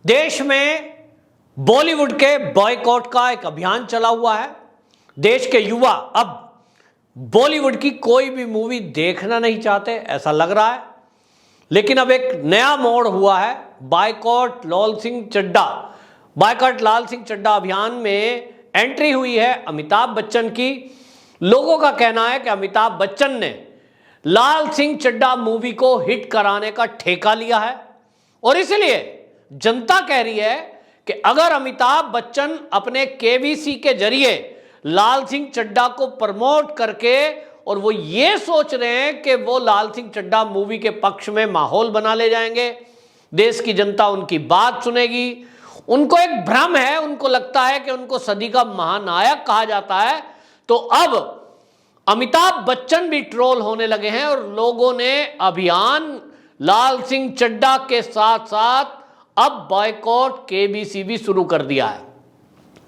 देश में बॉलीवुड के बॉयकॉट का एक अभियान चला हुआ है। देश के युवा अब बॉलीवुड की कोई भी मूवी देखना नहीं चाहते, ऐसा लग रहा है। लेकिन अब एक नया मोड़ हुआ है। बायकॉट लाल सिंह चड्ढा अभियान में एंट्री हुई है अमिताभ बच्चन की। लोगों का कहना है कि अमिताभ बच्चन ने लाल सिंह चड्ढा मूवी को हिट कराने का ठेका लिया है और इसलिए जनता कह रही है कि अगर अमिताभ बच्चन अपने केबीसी के जरिए लाल सिंह चड्ढा को प्रमोट करके, और वो ये सोच रहे हैं कि वो लाल सिंह चड्ढा मूवी के पक्ष में माहौल बना ले जाएंगे, देश की जनता उनकी बात सुनेगी। उनको एक भ्रम है, उनको लगता है कि उनको सदी का महानायक कहा जाता है। तो अब अमिताभ बच्चन भी ट्रोल होने लगे हैं और लोगों ने अभियान लाल सिंह चड्ढा के साथ साथ अब बॉयकॉट केबीसी भी शुरू कर दिया है।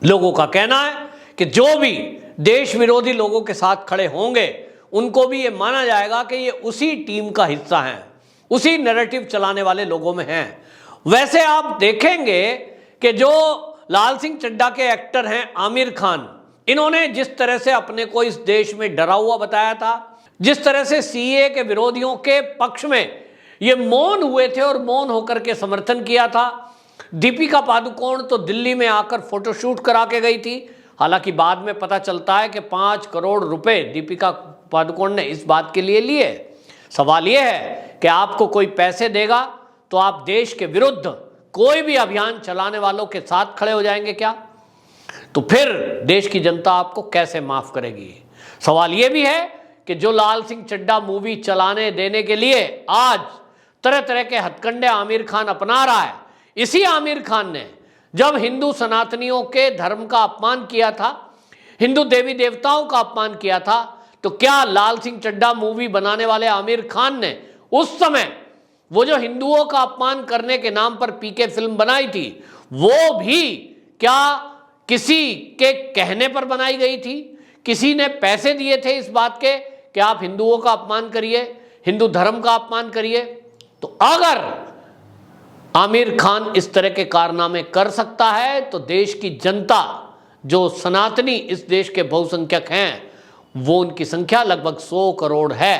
लोगों का कहना है कि जो भी देश विरोधी लोगों के साथ खड़े होंगे उनको भी ये माना जाएगा कि ये उसी टीम का हिस्सा हैं, उसी नैरेटिव चलाने वाले लोगों में हैं। वैसे आप देखेंगे कि जो लाल सिंह चड्ढा के एक्टर हैं आमिर खान, इन्होंने जिस तरह से अपने को इस देश में डरा हुआ बताया था, जिस तरह से सीए के विरोधियों के पक्ष में ये मौन हुए थे और मौन होकर के समर्थन किया था। दीपिका पादुकोण तो दिल्ली में आकर फोटोशूट करा के गई थी। हालांकि बाद में पता चलता है कि 5 करोड़ रुपए दीपिका पादुकोण ने इस बात के लिए लिए। सवाल यह है कि आपको कोई पैसे देगा तो आप देश के विरुद्ध कोई भी अभियान चलाने वालों के साथ खड़े हो जाएंगे क्या? तो फिर देश की जनता आपको कैसे माफ करेगी? सवाल यह भी है कि जो लाल सिंह चड्ढा मूवी चलाने देने के लिए आज तरह तरह के हथकंडे आमिर खान अपना रहा है, इसी आमिर खान ने जब हिंदू सनातनियों के धर्म का अपमान किया था, हिंदू देवी देवताओं का अपमान किया था, तो क्या लाल सिंह चड्ढा मूवी बनाने वाले आमिर खान ने उस समय वो जो हिंदुओं का अपमान करने के नाम पर पीके फिल्म बनाई थी, वो भी क्या किसी के कहने पर बनाई गई थी? किसी ने पैसे दिए थे इस बात के कि आप हिंदुओं का अपमान करिए, हिंदू धर्म का अपमान करिए? तो अगर आमिर खान इस तरह के कारनामे कर सकता है तो देश की जनता, जो सनातनी इस देश के बहुसंख्यक हैं, वो उनकी संख्या लगभग 100 करोड़ है।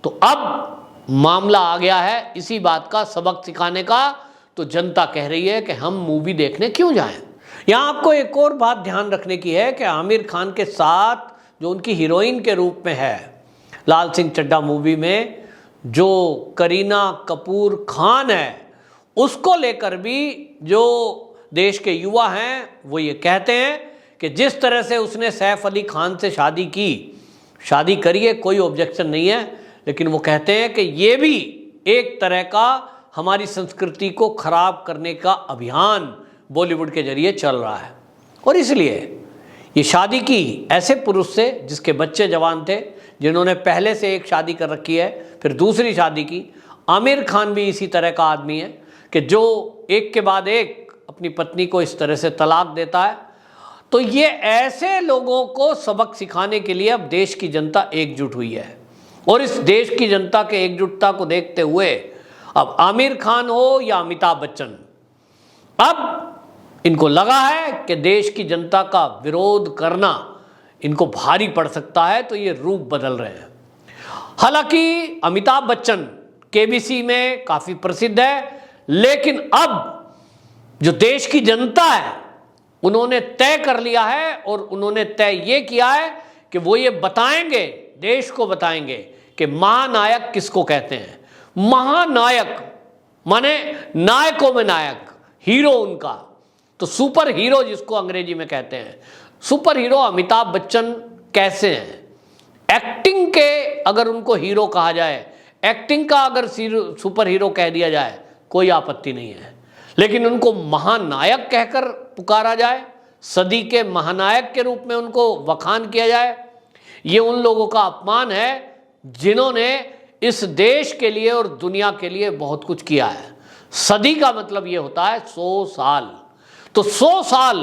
तो अब मामला आ गया है इसी बात का सबक सिखाने का। तो जनता कह रही है कि हम मूवी देखने क्यों जाएं। यहां आपको एक और बात ध्यान रखने की है कि आमिर खान के साथ जो उनकी हीरोइन के रूप में है लाल सिंह चड्ढा मूवी में, जो करीना कपूर खान है, उसको लेकर भी जो देश के युवा हैं वो ये कहते हैं कि जिस तरह से उसने सैफ अली खान से शादी करी है, कोई ऑब्जेक्शन नहीं है, लेकिन वो कहते हैं कि ये भी एक तरह का हमारी संस्कृति को खराब करने का अभियान बॉलीवुड के जरिए चल रहा है। और इसलिए ये शादी की ऐसे पुरुष से जिसके बच्चे जवान थे, जिन्होंने पहले से एक शादी कर रखी है, फिर दूसरी शादी की। आमिर खान भी इसी तरह का आदमी है कि जो एक के बाद एक अपनी पत्नी को इस तरह से तलाक देता है। तो ये ऐसे लोगों को सबक सिखाने के लिए अब देश की जनता एकजुट हुई है। और इस देश की जनता के एकजुटता को देखते हुए अब आमिर खान हो या अमिताभ बच्चन, अब इनको लगा है कि देश की जनता का विरोध करना इनको भारी पड़ सकता है, तो ये रूप बदल रहे हैं। हालांकि अमिताभ बच्चन केबीसी में काफ़ी प्रसिद्ध है, लेकिन अब जो देश की जनता है उन्होंने तय कर लिया है और उन्होंने तय ये किया है कि वो ये बताएंगे, देश को बताएंगे कि महानायक किसको कहते हैं। महानायक माने नायकों में नायक, हीरो उनका, तो सुपर हीरो जिसको अंग्रेजी में कहते हैं। सुपर हीरो अमिताभ बच्चन कैसे हैं? एक्टिंग के अगर उनको हीरो कहा जाए, एक्टिंग का अगर सुपर हीरो कह दिया जाए, कोई आपत्ति नहीं है। लेकिन उनको महानायक कहकर पुकारा जाए, सदी के महानायक के रूप में उनको बखान किया जाए, ये उन लोगों का अपमान है जिन्होंने इस देश के लिए और दुनिया के लिए बहुत कुछ किया है। सदी का मतलब ये होता है 100 साल। तो 100 साल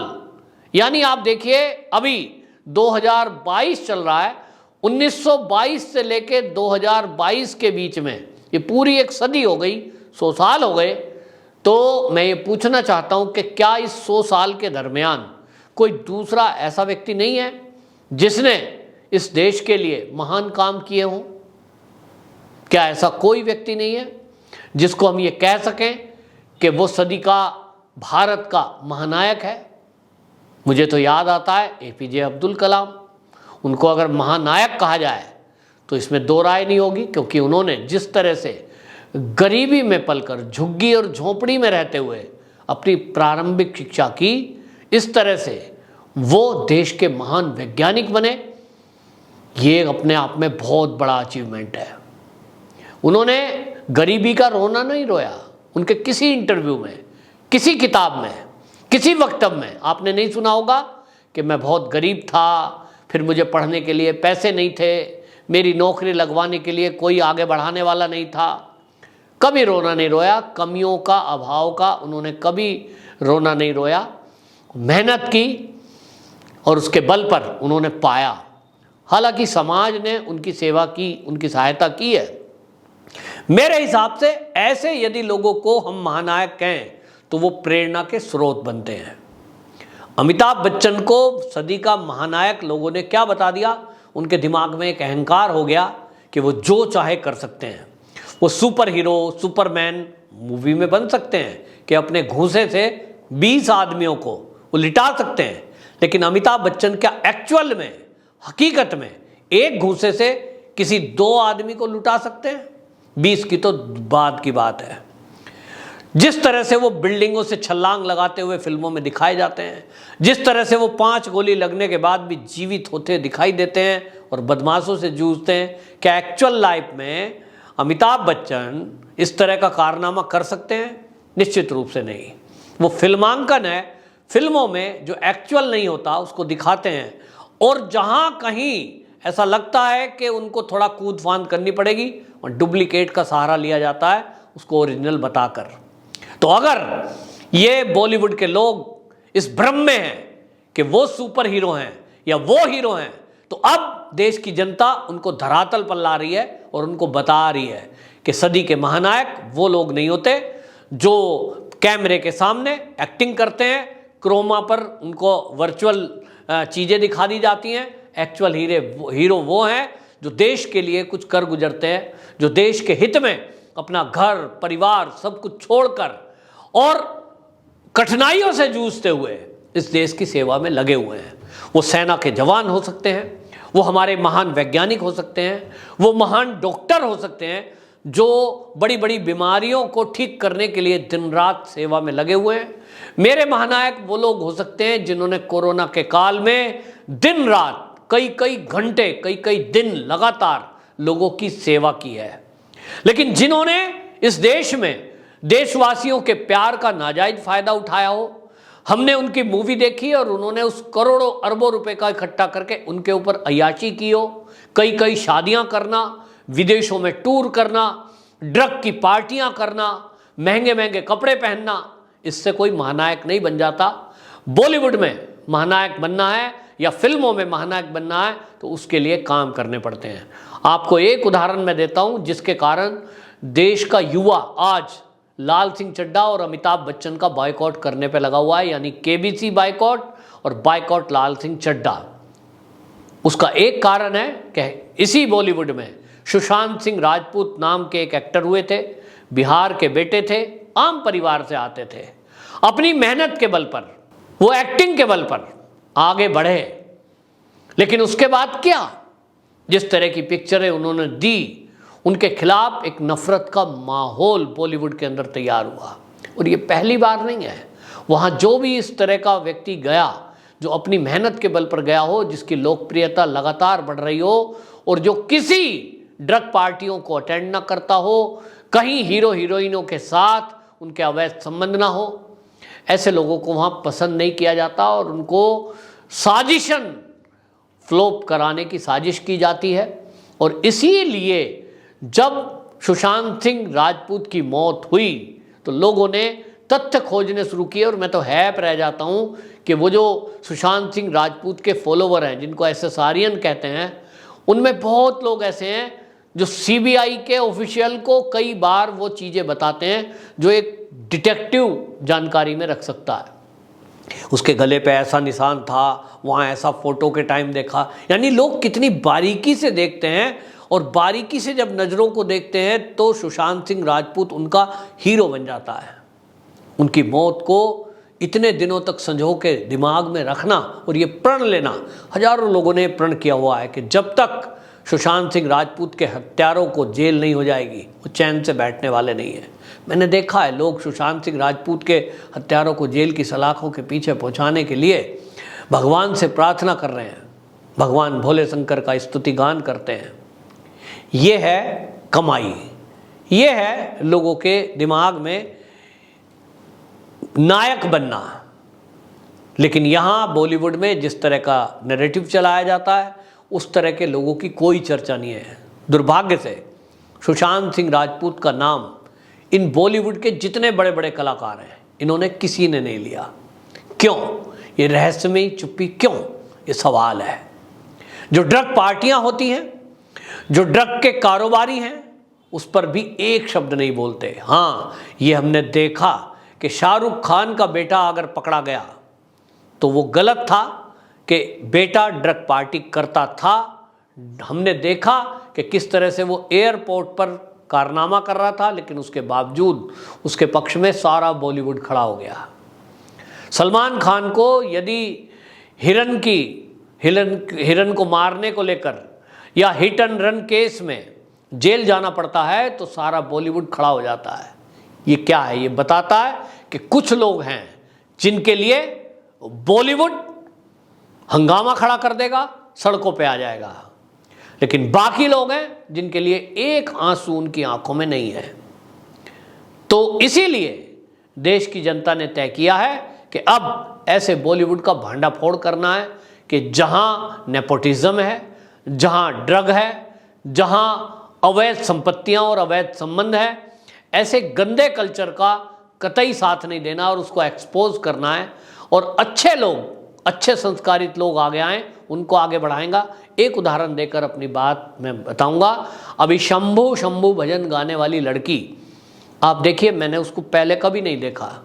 यानी आप देखिए अभी 2022 चल रहा है, 1922 से लेके 2022 के बीच में ये पूरी एक सदी हो गई, 100 साल हो गए। तो मैं ये पूछना चाहता हूं कि क्या इस 100 साल के दरमियान कोई दूसरा ऐसा व्यक्ति नहीं है जिसने इस देश के लिए महान काम किए हों? क्या ऐसा कोई व्यक्ति नहीं है जिसको हम ये कह सकें कि वो सदी का भारत का महानायक है? मुझे तो याद आता है एपीजे अब्दुल कलाम। उनको अगर महानायक कहा जाए तो इसमें दो राय नहीं होगी, क्योंकि उन्होंने जिस तरह से गरीबी में पलकर, झुग्गी और झोपड़ी में रहते हुए अपनी प्रारंभिक शिक्षा की, इस तरह से वो देश के महान वैज्ञानिक बने, ये अपने आप में बहुत बड़ा अचीवमेंट है। उन्होंने गरीबी का रोना नहीं रोया। उनके किसी इंटरव्यू में, किसी किताब में, किसी वक्तव्य में आपने नहीं सुना होगा कि मैं बहुत गरीब था, फिर मुझे पढ़ने के लिए पैसे नहीं थे, मेरी नौकरी लगवाने के लिए कोई आगे बढ़ाने वाला नहीं था। कभी रोना नहीं रोया, कमियों का, अभाव का उन्होंने कभी रोना नहीं रोया। मेहनत की और उसके बल पर उन्होंने पाया। हालांकि समाज ने उनकी सेवा की, उनकी सहायता की है। मेरे हिसाब से ऐसे यदि लोगों को हम महानायक कहें तो वो प्रेरणा के स्रोत बनते हैं। अमिताभ बच्चन को सदी का महानायक लोगों ने क्या बता दिया? उनके दिमाग में एक अहंकार हो गया कि वो जो चाहे कर सकते हैं। वो सुपर हीरो, सुपरमैन मूवी में बन सकते हैं कि अपने घूंसे से 20 आदमियों को वो लिटा सकते हैं। लेकिन अमिताभ बच्चन क्या एक्चुअल में, हकीकत में एक घूंसे से किसी 2 आदमी को लुटा सकते हैं? 20 की तो बाद की बात है। जिस तरह से वो बिल्डिंगों से छलांग लगाते हुए फिल्मों में दिखाए जाते हैं, जिस तरह से वो 5 गोली लगने के बाद भी जीवित होते दिखाई देते हैं और बदमाशों से जूझते हैं, क्या एक्चुअल लाइफ में अमिताभ बच्चन इस तरह का कारनामा कर सकते हैं? निश्चित रूप से नहीं। वो फिल्मांकन है, फिल्मों में जो एक्चुअल नहीं होता उसको दिखाते हैं, और जहां कहीं ऐसा लगता है कि उनको थोड़ा कूद फांद करनी पड़ेगी और डुप्लीकेट का सहारा लिया जाता है उसको ओरिजिनल बताकर। तो अगर ये बॉलीवुड के लोग इस भ्रम में हैं कि वो सुपर हीरो हैं या वो हीरो हैं, तो अब देश की जनता उनको धरातल पर ला रही है और उनको बता रही है कि सदी के महानायक वो लोग नहीं होते जो कैमरे के सामने एक्टिंग करते हैं, क्रोमा पर उनको वर्चुअल चीज़ें दिखा दी जाती हैं। एक्चुअल हीरो वो हैं जो देश के लिए कुछ कर गुजरते हैं, जो देश के हित में अपना घर, परिवार सब कुछ छोड़कर और कठिनाइयों से जूझते हुए इस देश की सेवा में लगे हुए हैं। वो सेना के जवान हो सकते हैं, वो हमारे महान वैज्ञानिक हो सकते हैं, वो महान डॉक्टर हो सकते हैं जो बड़ी बड़ी बीमारियों को ठीक करने के लिए दिन रात सेवा में लगे हुए हैं। मेरे महानायक वो लोग हो सकते हैं जिन्होंने कोरोना के काल में दिन रात, कई कई घंटे, कई कई दिन लगातार लोगों की सेवा की है, लेकिन जिन्होंने इस देश में देशवासियों के प्यार का नाजायज फायदा उठाया हो। हमने उनकी मूवी देखी और उन्होंने उस करोड़ों अरबों रुपए का इकट्ठा करके उनके ऊपर अय्याशी की हो, कई कई शादियां करना, विदेशों में टूर करना, ड्रग की पार्टियां करना, महंगे महंगे कपड़े पहनना, इससे कोई महानायक नहीं बन जाता। बॉलीवुड में महानायक बनना है या फिल्मों में महानायक बनना है तो उसके लिए काम करने पड़ते हैं। आपको एक उदाहरण मैं देता हूं जिसके कारण देश का युवा आज लाल सिंह चड्ढा और अमिताभ बच्चन का बायकॉट करने पे लगा हुआ है, यानी केबीसी बायकॉट और बायकॉट लाल सिंह चड्ढा। उसका एक कारण है कि इसी बॉलीवुड में सुशांत सिंह राजपूत नाम के एक एक्टर हुए थे, बिहार के बेटे थे, आम परिवार से आते थे, अपनी मेहनत के बल पर, वो एक्टिंग के बल पर आगे बढ़े। लेकिन उसके बाद क्या, जिस तरह की पिक्चरें उन्होंने दी, उनके खिलाफ एक नफरत का माहौल बॉलीवुड के अंदर तैयार हुआ। और ये पहली बार नहीं है। वहाँ जो भी इस तरह का व्यक्ति गया, जो अपनी मेहनत के बल पर गया हो, जिसकी लोकप्रियता लगातार बढ़ रही हो और जो किसी ड्रग पार्टियों को अटेंड ना करता हो, कहीं हीरो हीरोइनों के साथ उनके अवैध संबंध ना हो, ऐसे लोगों को वहाँ पसंद नहीं किया जाता और उनको साजिशन फ्लॉप कराने की साजिश की जाती है। और इसीलिए जब सुशांत सिंह राजपूत की मौत हुई तो लोगों ने तथ्य खोजने शुरू किए, और मैं तो हैप रह जाता हूँ कि वो जो सुशांत सिंह राजपूत के फॉलोवर हैं, जिनको एसएसआरियन कहते हैं, उनमें बहुत लोग ऐसे हैं जो सीबीआई के ऑफिशियल को कई बार वो चीज़ें बताते हैं जो एक डिटेक्टिव जानकारी में रख सकता है। उसके गले पे ऐसा निशान था, वहाँ ऐसा फोटो के टाइम देखा, यानी लोग कितनी बारीकी से देखते हैं, और बारीकी से जब नज़रों को देखते हैं तो सुशांत सिंह राजपूत उनका हीरो बन जाता है। उनकी मौत को इतने दिनों तक संजो के दिमाग में रखना और ये प्रण लेना, हजारों लोगों ने प्रण किया हुआ है कि जब तक सुशांत सिंह राजपूत के हत्यारों को जेल नहीं हो जाएगी वो चैन से बैठने वाले नहीं है। मैंने देखा है लोग सुशांत सिंह राजपूत के हत्यारों को जेल की सलाखों के पीछे पहुंचाने के लिए भगवान से प्रार्थना कर रहे हैं, भगवान भोले शंकर का स्तुति गान करते हैं। ये है कमाई, ये है लोगों के दिमाग में नायक बनना। लेकिन यहाँ बॉलीवुड में जिस तरह का नैरेटिव चलाया जाता है उस तरह के लोगों की कोई चर्चा नहीं है। दुर्भाग्य से सुशांत सिंह राजपूत का नाम इन बॉलीवुड के जितने बड़े बड़े कलाकार हैं इन्होंने किसी ने नहीं लिया। क्यों? ये रहस्यमयी चुप्पी क्यों? ये सवाल है। जो ड्रग पार्टियां होती हैं, जो ड्रग के कारोबारी हैं, उस पर भी एक शब्द नहीं बोलते। हाँ, ये हमने देखा कि शाहरुख खान का बेटा अगर पकड़ा गया तो वो गलत था कि बेटा ड्रग पार्टी करता था। हमने देखा कि किस तरह से वो एयरपोर्ट पर कारनामा कर रहा था, लेकिन उसके बावजूद उसके पक्ष में सारा बॉलीवुड खड़ा हो गया। सलमान खान को यदि हिरन को मारने को लेकर या हिट एंड रन केस में जेल जाना पड़ता है तो सारा बॉलीवुड खड़ा हो जाता है। ये क्या है? ये बताता है कि कुछ लोग हैं जिनके लिए बॉलीवुड हंगामा खड़ा कर देगा, सड़कों पे आ जाएगा, लेकिन बाकी लोग हैं जिनके लिए एक आंसू उनकी आंखों में नहीं है। तो इसीलिए देश की जनता ने तय किया है कि अब ऐसे बॉलीवुड का भांडाफोड़ करना है कि जहां नेपोटिज्म है, जहां ड्रग है, जहां अवैध संपत्तियां और अवैध संबंध है, ऐसे गंदे कल्चर का कतई साथ नहीं देना और उसको एक्सपोज करना है। और अच्छे लोग, अच्छे संस्कारित लोग आगे आएं, उनको आगे बढ़ाएंगा। एक उदाहरण देकर अपनी बात मैं बताऊंगा। अभी शंभू शंभू भजन गाने वाली लड़की, आप देखिए, मैंने उसको पहले कभी नहीं देखा,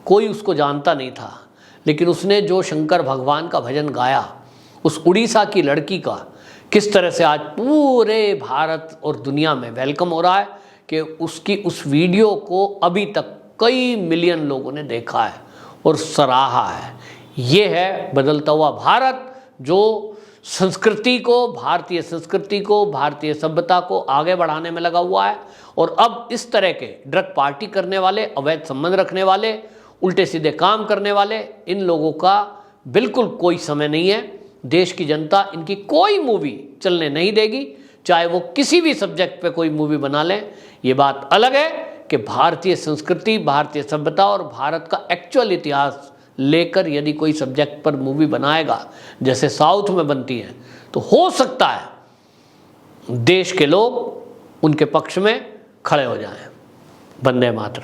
कोई उसको जानता नहीं था, लेकिन उसने जो शंकर भगवान का भजन गाया, उस उड़ीसा की लड़की का किस तरह से आज पूरे भारत और दुनिया में वेलकम हो रहा है कि उसकी उस वीडियो को अभी तक कई मिलियन लोगों ने देखा है और सराहा है। ये है बदलता हुआ भारत जो संस्कृति को, भारतीय संस्कृति को, भारतीय सभ्यता को आगे बढ़ाने में लगा हुआ है। और अब इस तरह के ड्रग पार्टी करने वाले, अवैध संबंध रखने वाले, उल्टे सीधे काम करने वाले, इन लोगों का बिल्कुल कोई समय नहीं है। देश की जनता इनकी कोई मूवी चलने नहीं देगी, चाहे वो किसी भी सब्जेक्ट पे कोई मूवी बना लें। ये बात अलग है कि भारतीय संस्कृति, भारतीय सभ्यता और भारत का एक्चुअल इतिहास लेकर यदि कोई सब्जेक्ट पर मूवी बनाएगा जैसे साउथ में बनती है, तो हो सकता है देश के लोग उनके पक्ष में खड़े हो जाएं। वंदे मातरम।